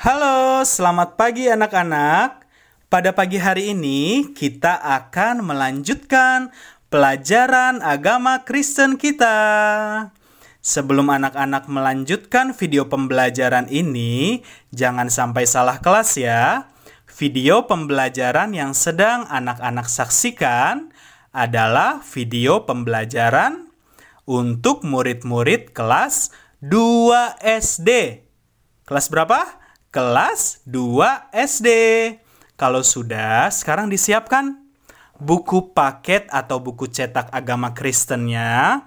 Halo, selamat pagi anak-anak. Pada pagi hari ini kita akan melanjutkan pelajaran agama Kristen kita. Sebelum anak-anak melanjutkan video pembelajaran ini, jangan sampai salah kelas ya. Video pembelajaran yang sedang anak-anak saksikan adalah video pembelajaran untuk murid-murid kelas 2 SD. Kelas berapa? Kelas 2 SD. Kalau sudah, sekarang disiapkan buku paket atau buku cetak agama Kristennya.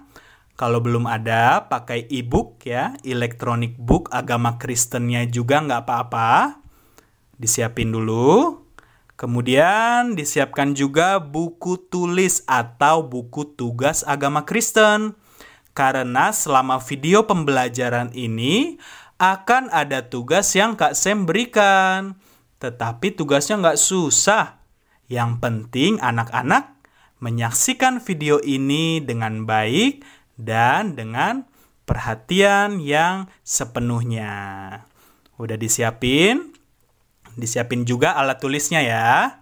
Kalau belum ada, pakai e-book ya, electronic book agama Kristennya juga nggak apa-apa. Disiapin dulu. Kemudian disiapkan juga buku tulis atau buku tugas agama Kristen. Karena selama video pembelajaran ini akan ada tugas yang Kak Sam berikan. Tetapi tugasnya nggak susah. Yang penting anak-anak menyaksikan video ini dengan baik dan dengan perhatian yang sepenuhnya. Udah disiapin? Disiapin juga alat tulisnya ya.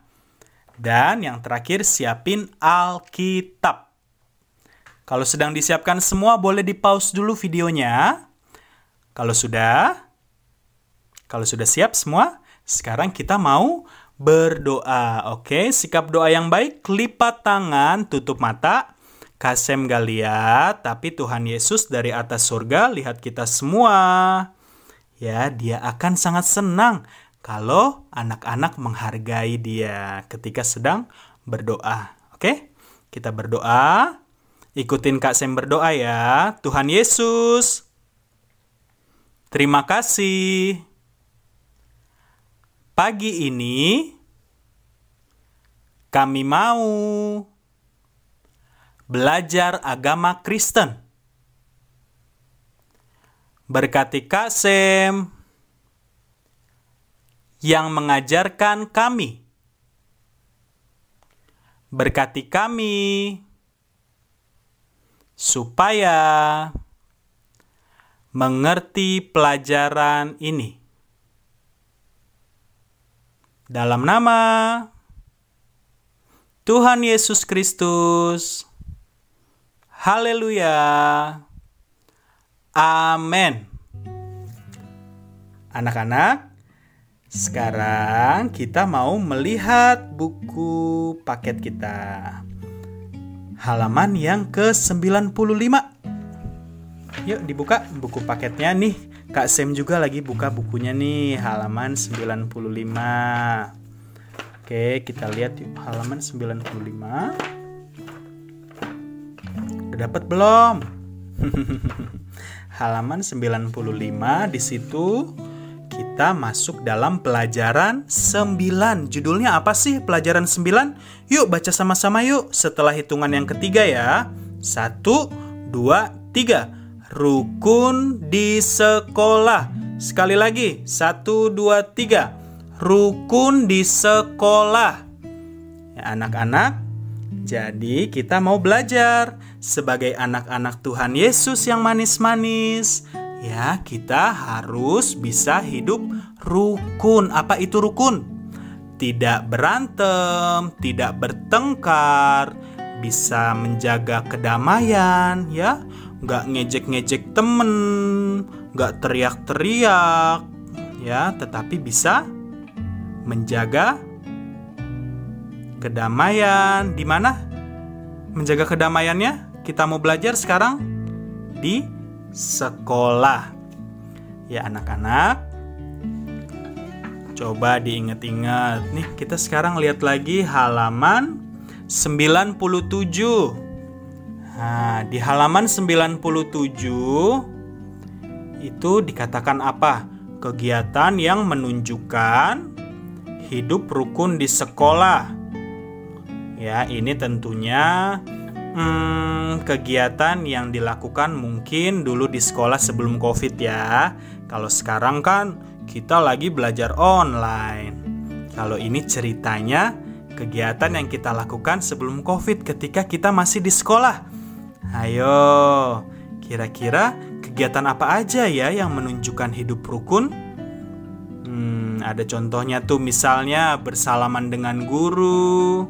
Dan yang terakhir siapin Alkitab. Kalau sedang disiapkan semua boleh di-pause dulu videonya. Kalau sudah siap semua, sekarang kita mau berdoa. Oke, sikap doa yang baik, lipat tangan, tutup mata. Kak Sam gak lihat, tapi Tuhan Yesus dari atas surga lihat kita semua. Ya, dia akan sangat senang kalau anak-anak menghargai dia ketika sedang berdoa. Oke, kita berdoa. Ikutin Kak Sam berdoa ya. Tuhan Yesus, terima kasih. Pagi ini kami mau belajar agama Kristen. Berkati Kak Sam yang mengajarkan kami. Berkati kami supaya mengerti pelajaran ini. Dalam nama Tuhan Yesus Kristus. Haleluya. Amin. Anak-anak, sekarang kita mau melihat buku paket kita. Halaman yang ke-95. Yuk dibuka buku paketnya nih. Kak Sam juga lagi buka bukunya nih, halaman 95. Oke, kita lihat yuk halaman 95. Udah dapat belum? Halaman 95, di situ kita masuk dalam pelajaran 9. Judulnya apa sih pelajaran 9? Yuk baca sama-sama yuk setelah hitungan yang ketiga ya. 1, 2, 3. Rukun di sekolah. Sekali lagi, 1, 2, 3. Rukun di sekolah. Ya, anak-anak, jadi kita mau belajar sebagai anak-anak Tuhan Yesus yang manis-manis. Ya, kita harus bisa hidup rukun. Apa itu rukun? Tidak berantem, tidak bertengkar, bisa menjaga kedamaian, ya. Nggak ngejek-ngejek temen, nggak teriak-teriak, ya, tetapi bisa menjaga kedamaian. Di mana menjaga kedamaiannya? Kita mau belajar sekarang di sekolah. Ya anak-anak, coba diingat-ingat. Nih kita sekarang lihat lagi halaman 97. Nah, di halaman 97 itu dikatakan apa? Kegiatan yang menunjukkan hidup rukun di sekolah. Ya, ini tentunya kegiatan yang dilakukan mungkin dulu di sekolah sebelum COVID ya. Kalau sekarang kan kita lagi belajar online. Kalau ini ceritanya kegiatan yang kita lakukan sebelum COVID ketika kita masih di sekolah. Ayo, kira-kira kegiatan apa aja ya yang menunjukkan hidup rukun? Ada contohnya tuh, misalnya bersalaman dengan guru,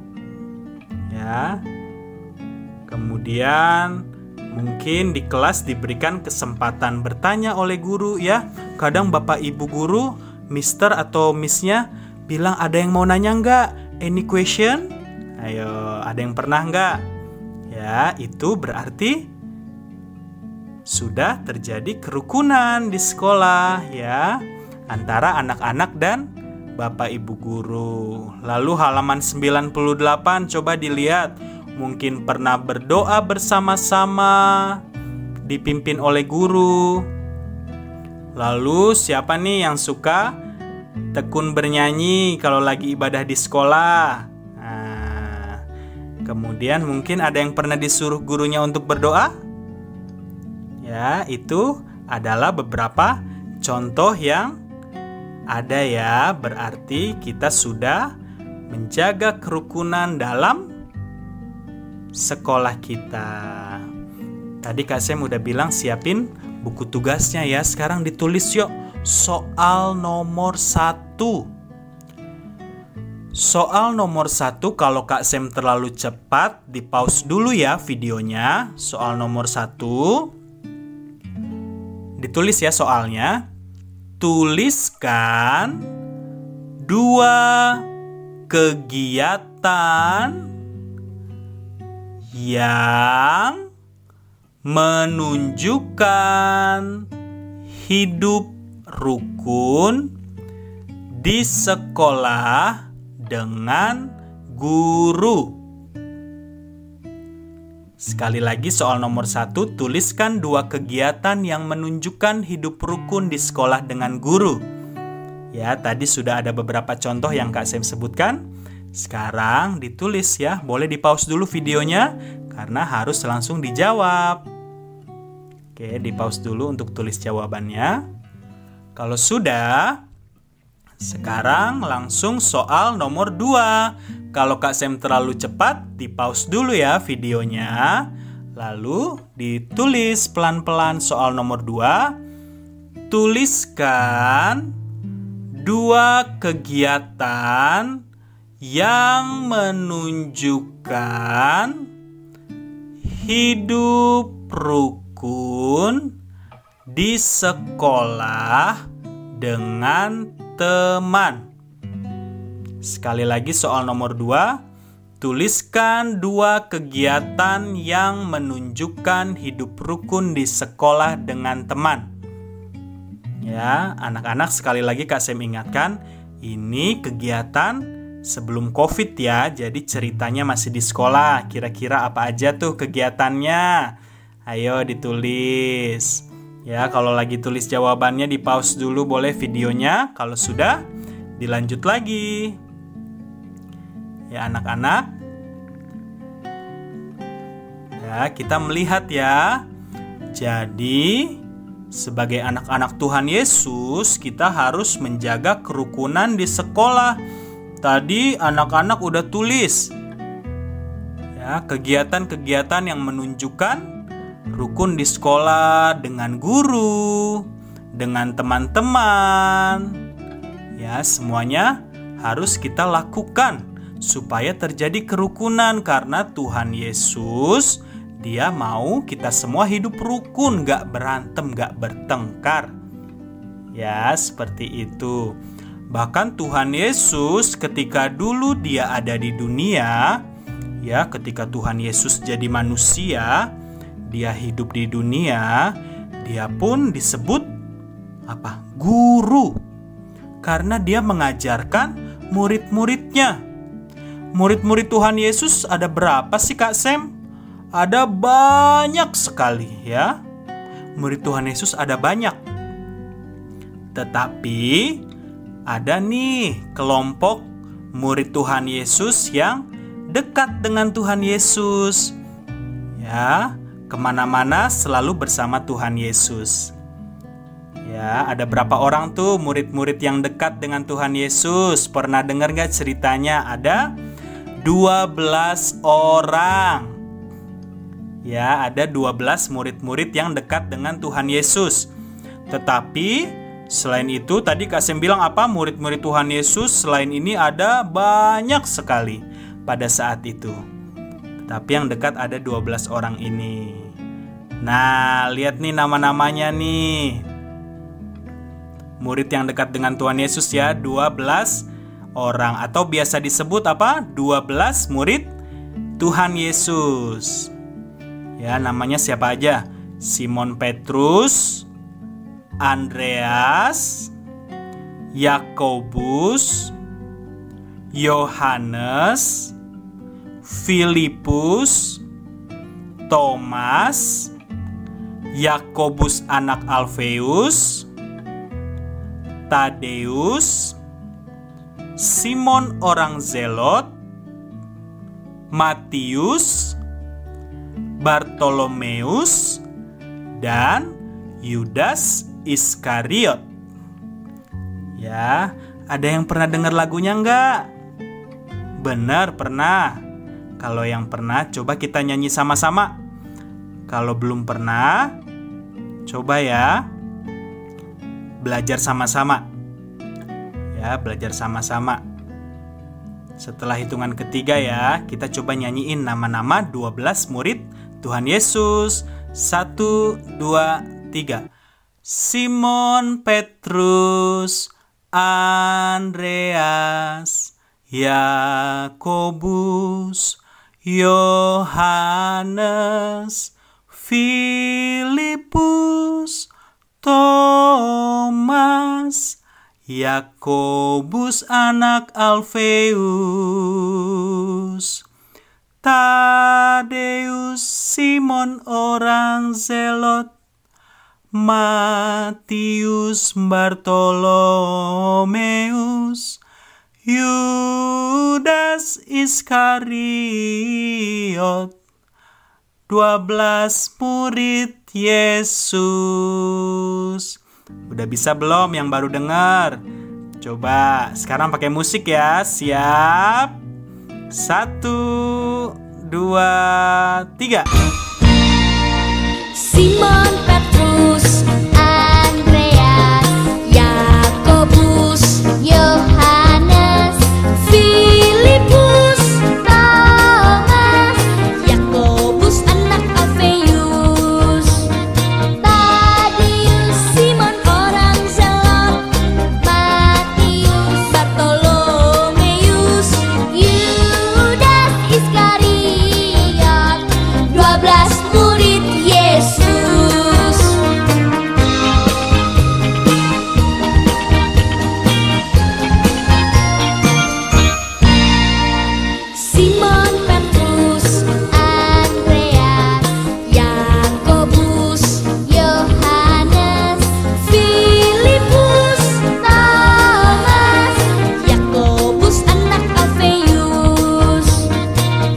ya. Kemudian mungkin di kelas diberikan kesempatan bertanya oleh guru, ya. Kadang Bapak Ibu guru, Mister atau Miss-nya bilang, ada yang mau nanya nggak? Any question? Ayo, ada yang pernah nggak? Ya, itu berarti sudah terjadi kerukunan di sekolah, ya, antara anak-anak dan Bapak Ibu guru. Lalu halaman 98 coba dilihat. Mungkin pernah berdoa bersama-sama, dipimpin oleh guru. Lalu siapa nih yang suka tekun bernyanyi kalau lagi ibadah di sekolah? Nah, kemudian mungkin ada yang pernah disuruh gurunya untuk berdoa? Ya, itu adalah beberapa contoh yang ada, ya. Berarti kita sudah menjaga kerukunan dalam sekolah kita. Tadi Kak Sem udah bilang siapin buku tugasnya, ya. Sekarang ditulis yuk soal nomor 1. Soal nomor 1, kalau Kak Sem terlalu cepat, di pause dulu ya videonya. Soal nomor 1, ditulis ya soalnya. Tuliskan 2 kegiatan yang menunjukkan hidup rukun di sekolah dengan guru. Sekali lagi soal nomor 1, tuliskan 2 kegiatan yang menunjukkan hidup rukun di sekolah dengan guru. Ya, tadi sudah ada beberapa contoh yang Kak Sem sebutkan. Sekarang ditulis ya, boleh di pause dulu videonya karena harus langsung dijawab. Oke, di pause dulu untuk tulis jawabannya. Kalau sudah, sekarang langsung soal nomor 2. Kalau Kak Sem terlalu cepat, di pause dulu ya videonya. Lalu ditulis pelan-pelan soal nomor 2. Tuliskan 2 kegiatan yang menunjukkan hidup rukun di sekolah dengan teman. Sekali lagi soal nomor 2, tuliskan 2 kegiatan yang menunjukkan hidup rukun di sekolah dengan teman. Ya, anak-anak, sekali lagi Kak Sem ingatkan, ini kegiatan sebelum COVID ya, jadi ceritanya masih di sekolah. Kira-kira apa aja tuh kegiatannya? Ayo ditulis. Ya, kalau lagi tulis jawabannya di pause dulu boleh videonya. Kalau sudah, dilanjut lagi. Ya anak-anak. Ya, kita melihat ya. Jadi, sebagai anak-anak Tuhan Yesus, kita harus menjaga kerukunan di sekolah. Tadi anak-anak udah tulis ya, kegiatan-kegiatan yang menunjukkan rukun di sekolah dengan guru, dengan teman-teman. Ya, semuanya harus kita lakukan supaya terjadi kerukunan karena Tuhan Yesus, Dia mau kita semua hidup rukun, gak berantem, gak bertengkar. Ya, seperti itu. Bahkan Tuhan Yesus ketika dulu Dia ada di dunia, ya, ketika Tuhan Yesus jadi manusia, Dia hidup di dunia, Dia pun disebut apa? Guru. Karena Dia mengajarkan murid-muridnya. Murid-murid Tuhan Yesus ada berapa sih Kak Sem? Ada banyak sekali ya. Murid Tuhan Yesus ada banyak. Tetapi ada nih kelompok murid Tuhan Yesus yang dekat dengan Tuhan Yesus. Ya, kemana-mana selalu bersama Tuhan Yesus. Ya, ada berapa orang tuh murid-murid yang dekat dengan Tuhan Yesus? Pernah dengar gak ceritanya? Ada 12 orang. Ya, ada 12 murid-murid yang dekat dengan Tuhan Yesus. Tetapi Selain itu, tadi Kak Sem bilang apa? Murid-murid Tuhan Yesus selain ini ada banyak sekali pada saat itu. Tapi yang dekat ada 12 orang ini. Nah, lihat nih nama-namanya nih. Murid yang dekat dengan Tuhan Yesus ya, 12 orang. Atau biasa disebut apa? 12 murid Tuhan Yesus. Ya, namanya siapa aja? Simon Petrus, Andreas, Yakobus, Yohanes, Filipus, Thomas, Yakobus anak Alfeus, Tadeus, Simon orang Zelot, Matius, Bartolomeus, dan Yudas Iskariot. Ya, ada yang pernah dengar lagunya enggak? Benar, pernah. Kalau yang pernah, coba kita nyanyi sama-sama. Kalau belum pernah, coba ya belajar sama-sama. Ya, belajar sama-sama. Setelah hitungan ketiga ya, kita coba nyanyiin nama-nama 12 murid Tuhan Yesus. 1, 2, 3. Simon Petrus, Andreas, Yakobus, Yohanes, Filipus, Thomas, Yakobus anak Alfeus, Tadeus, Simon orang Zelot, Matius, Bartolomeus, Yudas Iskariot. 12 murid Yesus. Udah bisa belum yang baru dengar? Coba sekarang pakai musik ya. Siap? 1, 2, 3. Simon Petrus, Andreas, Yakobus, Yohanes, Filipus, Thomas, Yakobus anak Alfeus, Tadeus, Simon orang Zelot, Matius, Bartolomeus, Yudas Iskariot. 12 murid Yesus. Simon Petrus, Andreas, Yakobus, Yohanes, Filipus, Thomas, Yakobus anak Alfeus,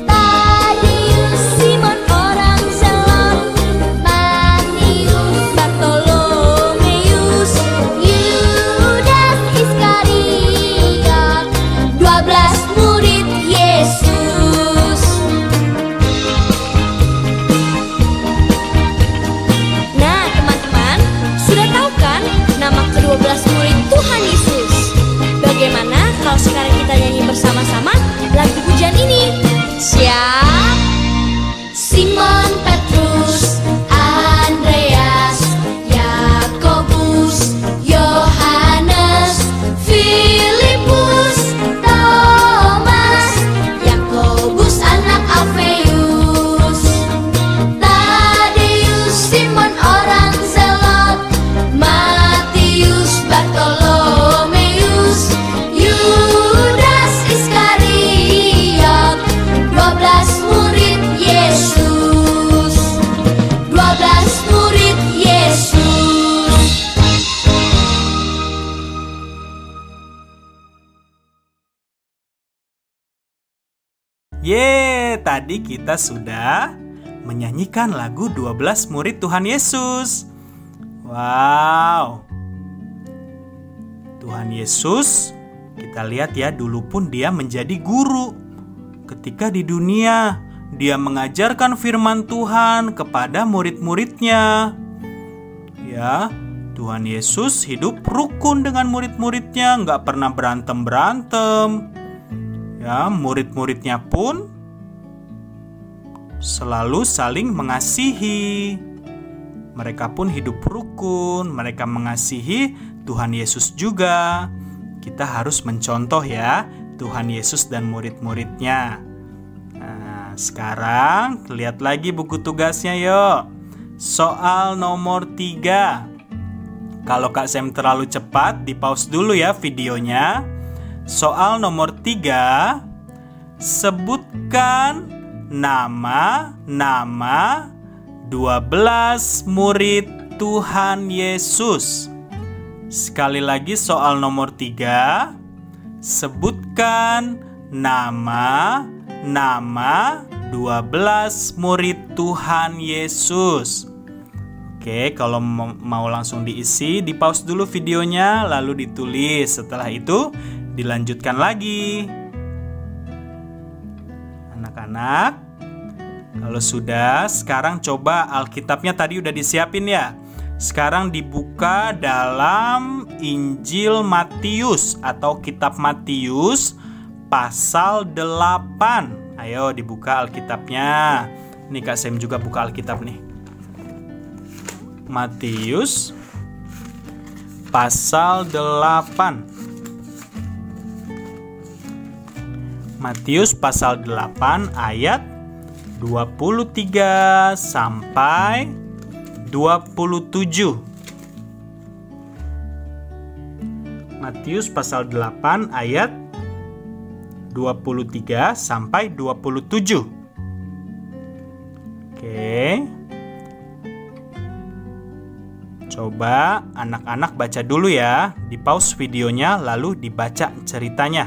Tadeus, Simon orang Zelot, Matius, Bartolomeus, Yudas Iskariot. 12 murid Yesus. Nah, teman-teman, sudah tahu kan nama ke-12 murid Tuhan Yesus? Bagaimana kalau sekarang kita nyanyi bersama-sama lagu pujian ini? Siap? Simon Petrus, Andreas, Yakobus, Yohanes, Filipus, Thomas, Yakobus anak Alfeus, Tadeus, Simon orang Zelot, Matius, Bartolomeus, Yudas Iskariot. 12 murid Yesus. 12 murid Yesus. Tadi kita sudah menyanyikan lagu 12 murid Tuhan Yesus. Wow. Tuhan Yesus, kita lihat ya, dulu pun dia menjadi guru. Ketika di dunia, dia mengajarkan firman Tuhan kepada murid-muridnya. Ya, Tuhan Yesus hidup rukun dengan murid-muridnya, nggak pernah berantem-berantem. Ya, murid-muridnya pun selalu saling mengasihi. Mereka pun hidup rukun, mereka mengasihi Tuhan Yesus juga. Kita harus mencontoh ya Tuhan Yesus dan murid-muridnya. Nah, sekarang lihat lagi buku tugasnya yuk. Soal nomor 3. Kalau Kak Sam terlalu cepat, di pause dulu ya videonya. Soal nomor 3. Sebutkan nama 12 murid Tuhan Yesus. Sekali lagi soal nomor 3. Sebutkan nama 12 murid Tuhan Yesus. Oke, kalau mau langsung diisi, di pause dulu videonya, lalu ditulis. Setelah itu, dilanjutkan lagi. Anak-anak, kalau sudah, sekarang coba Alkitabnya tadi udah disiapin ya. Sekarang dibuka dalam Injil Matius atau Kitab Matius pasal 8. Ayo dibuka Alkitabnya. Nih Kak Sam juga buka Alkitab nih. Matius pasal 8. Matius pasal 8 ayat 23 sampai 27. Matius pasal 8 ayat 23 sampai 27. Oke. Coba anak-anak baca dulu ya. Di pause videonya lalu dibaca ceritanya.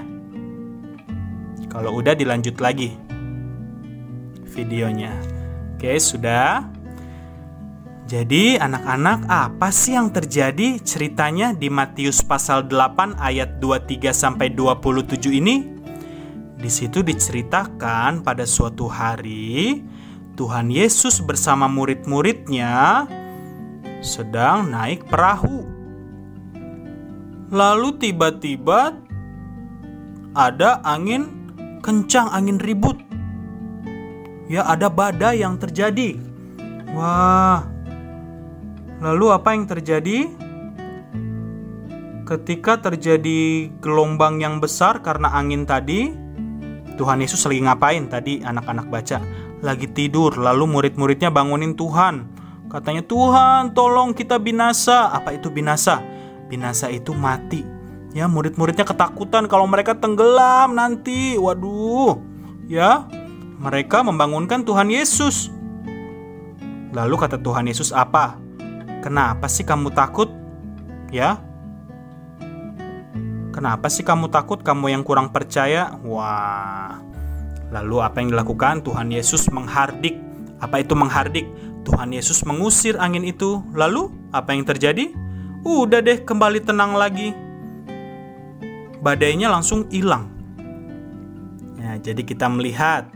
Kalau udah dilanjut lagi videonya. Oke, sudah. Jadi anak-anak, apa sih yang terjadi ceritanya di Matius pasal 8 ayat 23 sampai 27 ini? Di situ diceritakan pada suatu hari Tuhan Yesus bersama murid-muridnya sedang naik perahu. Lalu tiba-tiba ada angin kencang, angin ribut. Ya, ada badai yang terjadi. Wah. Lalu apa yang terjadi? Ketika terjadi gelombang yang besar karena angin tadi, Tuhan Yesus lagi ngapain tadi anak-anak baca? Lagi tidur, lalu murid-muridnya bangunin Tuhan. Katanya, Tuhan tolong kita binasa. Apa itu binasa? Binasa itu mati. Ya, murid-muridnya ketakutan kalau mereka tenggelam nanti. Waduh. Ya, mereka membangunkan Tuhan Yesus. Lalu kata Tuhan Yesus apa? Kenapa sih kamu takut? Ya. Kenapa sih kamu takut? Kamu yang kurang percaya? Wah. Lalu apa yang dilakukan? Tuhan Yesus menghardik. Apa itu menghardik? Tuhan Yesus mengusir angin itu. Lalu apa yang terjadi? Udah deh, kembali tenang lagi. Badainya langsung hilang. Ya, jadi kita melihat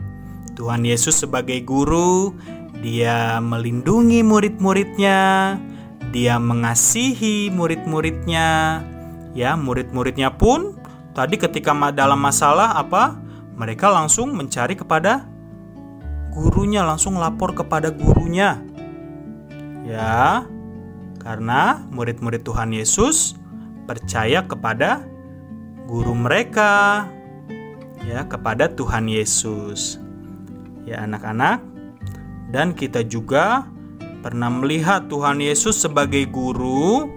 Tuhan Yesus sebagai guru, Dia melindungi murid-muridnya, Dia mengasihi murid-muridnya. Ya, murid-muridnya pun tadi ketika dalam masalah apa? Mereka langsung mencari kepada gurunya, langsung lapor kepada gurunya. Ya, karena murid-murid Tuhan Yesus percaya kepada guru mereka. Ya, kepada Tuhan Yesus. Ya, anak-anak. Dan kita juga pernah melihat Tuhan Yesus sebagai guru.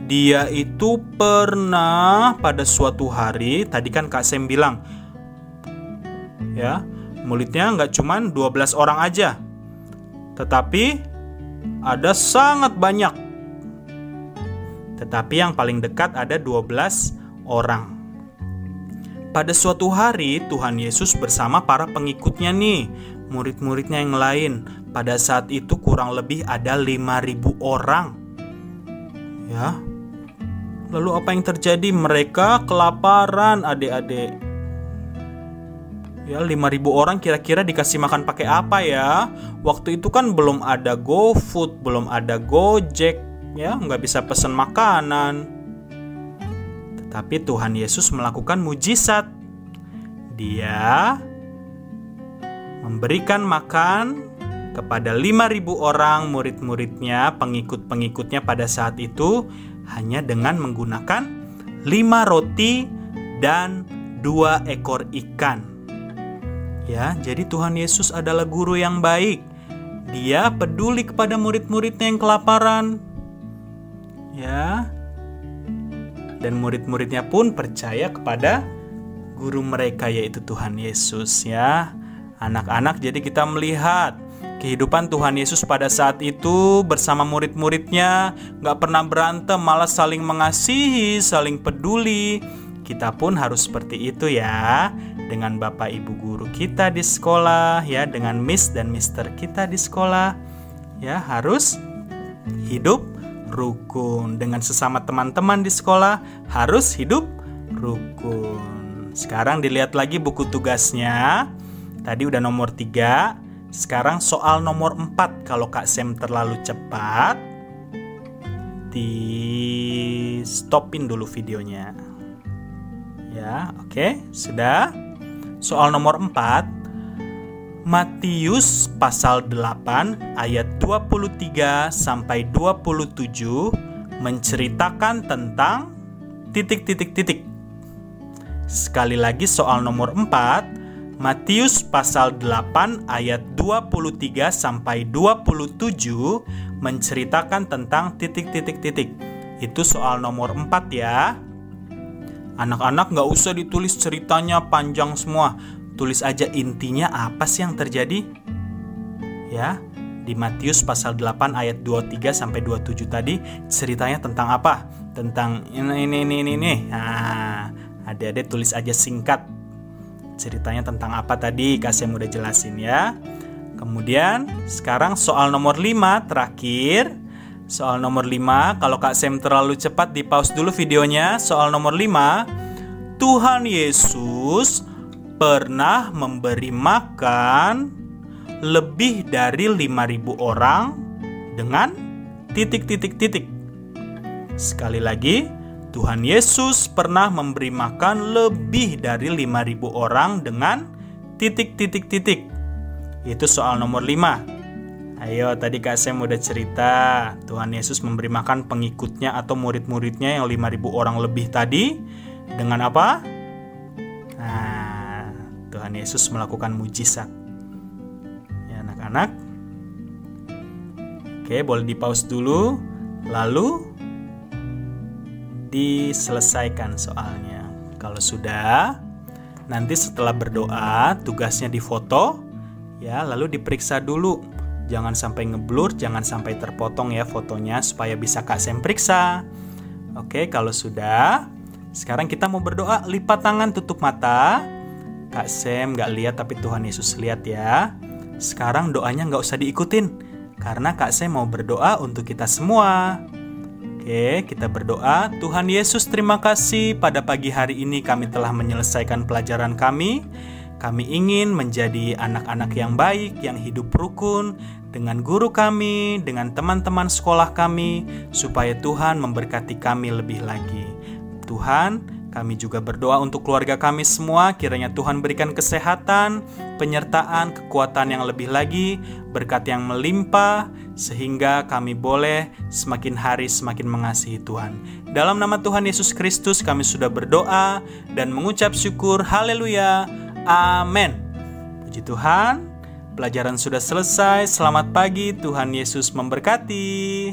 Dia itu pernah pada suatu hari, tadi kan Kak Sam bilang, ya, muridnya nggak cuman 12 orang aja, tetapi ada sangat banyak. Tetapi yang paling dekat ada 12 orang. Pada suatu hari Tuhan Yesus bersama para pengikutnya nih, murid-muridnya yang lain. Pada saat itu kurang lebih ada 5.000 orang. Ya. Lalu apa yang terjadi? Mereka kelaparan, adik-adik. Ya, 5.000 orang kira-kira dikasih makan pakai apa ya? Waktu itu kan belum ada GoFood, belum ada Gojek. ya, nggak bisa pesan makanan. Tetapi Tuhan Yesus melakukan mujizat. Dia memberikan makan kepada 5.000 orang murid-muridnya, pengikut-pengikutnya pada saat itu, hanya dengan menggunakan 5 roti dan 2 ekor ikan. Ya, jadi Tuhan Yesus adalah guru yang baik. Dia peduli kepada murid-muridnya yang kelaparan. Ya. Dan murid-muridnya pun percaya kepada guru mereka, yaitu Tuhan Yesus, ya. Anak-anak, jadi kita melihat kehidupan Tuhan Yesus pada saat itu bersama murid-muridnya, gak pernah berantem, malah saling mengasihi, saling peduli. Kita pun harus seperti itu ya, dengan Bapak Ibu guru kita di sekolah, ya, dengan Miss dan Mister kita di sekolah, ya, harus hidup rukun. Dengan sesama teman-teman di sekolah harus hidup rukun. Sekarang dilihat lagi buku tugasnya. Tadi udah nomor 3. Sekarang soal nomor 4. Kalau Kak Sem terlalu cepat, di stopin dulu videonya. Ya, oke, sudah. Soal nomor 4. Matius pasal 8 ayat 23 sampai 27 menceritakan tentang titik-titik-titik. Sekali lagi soal nomor 4, Matius pasal 8 ayat 23 sampai 27 menceritakan tentang titik-titik-titik. Itu soal nomor 4 ya. Anak-anak gak usah ditulis ceritanya panjang semua. Tulis aja intinya apa sih yang terjadi. Ya, di Matius pasal 8 ayat 23 sampai 27 tadi ceritanya tentang apa? Tentang ini. Nah, adik-adik tulis aja singkat. Ceritanya tentang apa tadi? Kak Sem udah jelasin ya. Kemudian sekarang soal nomor 5 terakhir. Soal nomor 5, kalau Kak Sem terlalu cepat di pause dulu videonya. Soal nomor 5, Tuhan Yesus pernah memberi makan lebih dari 5.000 orang dengan titik-titik-titik. Sekali lagi, Tuhan Yesus pernah memberi makan lebih dari 5.000 orang dengan titik-titik-titik. Itu soal nomor 5. Ayo, tadi Kak Sem udah cerita Tuhan Yesus memberi makan pengikutnya atau murid-muridnya yang 5.000 orang lebih tadi dengan apa? Nah, Tuhan Yesus melakukan mujizat. Ya, anak-anak. Oke, boleh di pause dulu. Lalu diselesaikan soalnya. Kalau sudah, nanti setelah berdoa, tugasnya difoto. Ya, lalu diperiksa dulu. Jangan sampai ngeblur, jangan sampai terpotong ya fotonya, supaya bisa Kak Sem periksa. Oke, kalau sudah, sekarang kita mau berdoa. Lipat tangan, tutup mata. Kak Sem gak lihat tapi Tuhan Yesus lihat ya. Sekarang doanya gak usah diikutin, karena Kak Sem mau berdoa untuk kita semua. Oke, kita berdoa. Tuhan Yesus, terima kasih pada pagi hari ini kami telah menyelesaikan pelajaran kami. Kami ingin menjadi anak-anak yang baik, yang hidup rukun dengan guru kami, dengan teman-teman sekolah kami, supaya Tuhan memberkati kami lebih lagi. Tuhan, kami juga berdoa untuk keluarga kami semua, kiranya Tuhan berikan kesehatan, penyertaan, kekuatan yang lebih lagi, berkat yang melimpah, sehingga kami boleh semakin hari semakin mengasihi Tuhan. Dalam nama Tuhan Yesus Kristus kami sudah berdoa dan mengucap syukur. Haleluya. Amin. Puji Tuhan, pelajaran sudah selesai. Selamat pagi, Tuhan Yesus memberkati.